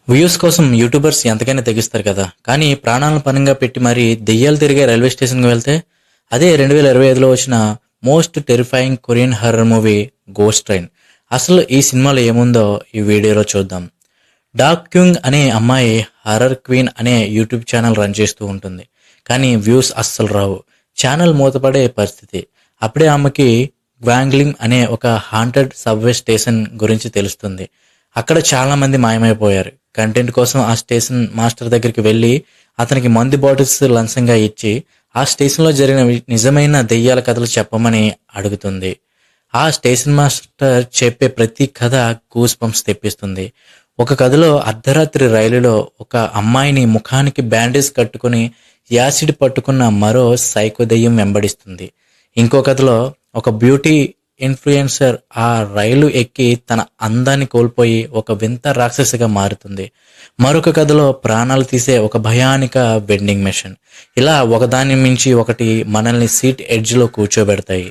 Views కోసం YouTubers ఎంతకైనా తెగిస్తారు కదా. కానీ ప్రాణాలను పణంగా పెట్టి మరీ దెయ్యాలు తిరిగే రైల్వే స్టేషన్కి వెళ్తే అదే 2025లో వచ్చిన most terrifying Korean horror movie ghost train. అసలు ఈ సినిమాలో ఏముందో ఈ వీడియోలో చూద్దాం. డాక్ క్యూంగ్ అనే అమ్మాయి హర్రర్ క్వీన్ అనే యూట్యూబ్ ఛానల్ రన్ చేస్తూ ఉంటుంది. కానీ వ్యూస్ అస్సలు రావు. ఛానల్ మూతపడే పరిస్థితి. అప్పుడే ఆమెకి గ్వాంగ్లింగ్ అనే ఒక హాంటెడ్ సబ్వే స్టేషన్ గురించి తెలుస్తుంది. అక్కడ చాలా మంది మాయమైపోయారు. కంటెంట్ కోసం ఆ స్టేషన్ మాస్టర్ దగ్గరికి వెళ్ళి అతనికి మందు బాటిల్స్ లంచంగా ఇచ్చి ఆ స్టేషన్లో జరిగిన నిజమైన దెయ్యాల కథలు చెప్పమని అడుగుతుంది. ఆ స్టేషన్ మాస్టర్ చెప్పే ప్రతి కథ గూస్ బంప్స్ తెప్పిస్తుంది. ఒక కథలో అర్ధరాత్రి రైలులో ఒక అమ్మాయిని ముఖానికి బ్యాండేజ్ కట్టుకుని యాసిడ్ పట్టుకున్న మరో సైకో దెయ్యం వెంబడిస్తుంది. ఇంకో కథలో ఒక బ్యూటీ ఇన్ఫ్లుయెన్సర్ ఆ రైలు ఎక్కి తన అందాన్ని కోల్పోయి ఒక వింత రాక్షసిగా మారుతుంది. మరొక కథలో ప్రాణాలు తీసే ఒక భయానిక వెండింగ్ మెషిన్. ఇలా ఒకదాని మించి ఒకటి మనల్ని సీట్ ఎడ్జ్లో కూర్చోబెడతాయి.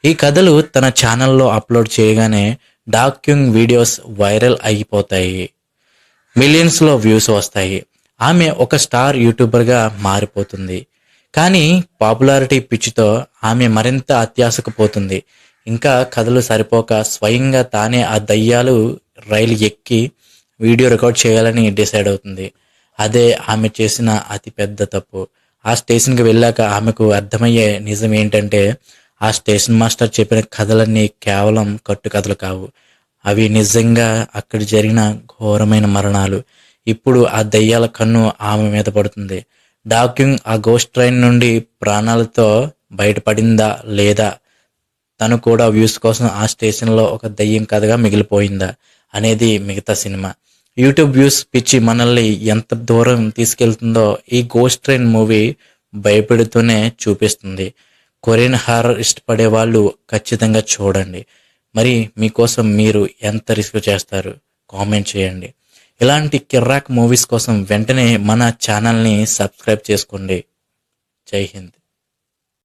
ఈ కథలు తన ఛానల్లో అప్లోడ్ చేయగానే డాక్ క్యూంగ్ వీడియోస్ వైరల్ అయిపోతాయి. మిలియన్స్లో వ్యూస్ వస్తాయి. ఆమె ఒక స్టార్ యూట్యూబర్గా మారిపోతుంది. కానీ పాపులారిటీ పిచ్చితో ఆమె మరింత అత్యాశకు పోతుంది. ఇంకా కథలు సరిపోక స్వయంగా తానే ఆ దయ్యాలు రైలు ఎక్కి వీడియో రికార్డ్ చేయాలని డిసైడ్ అవుతుంది. అదే ఆమె చేసిన అతి పెద్ద తప్పు. ఆ స్టేషన్కి వెళ్ళాక ఆమెకు అర్థమయ్యే నిజం ఏంటంటే ఆ స్టేషన్ మాస్టర్ చెప్పిన కథలన్నీ కేవలం కట్టుకథలు కావు. అవి నిజంగా అక్కడ జరిగిన ఘోరమైన మరణాలు. ఇప్పుడు ఆ దయ్యాల కన్ను ఆమె మీద పడుతుంది. డాక్యుంగ్ ఆ గోస్ట్ ట్రైన్ నుండి ప్రాణాలతో బయటపడిందా లేదా, తను కూడా వ్యూస్ కోసం ఆ స్టేషన్లో ఒక దయ్యం కథగా మిగిలిపోయిందా అనేది మిగతా సినిమా. యూట్యూబ్ వ్యూస్ పిచ్చి మనల్ని ఎంత దూరం తీసుకెళ్తుందో ఈ గోస్ట్ ట్రైన్ మూవీ భయపెడుతూనే చూపిస్తుంది. కొరియన్ హారర్ ఇష్టపడే వాళ్ళు ఖచ్చితంగా చూడండి. మరి మీకోసం మీరు ఎంత రిస్క్ చేస్తారు కామెంట్ చేయండి. ఇలాంటి కిర్రాక్ మూవీస్ కోసం వెంటనే మన ఛానల్ని సబ్స్క్రైబ్ చేసుకోండి. జై హింద్.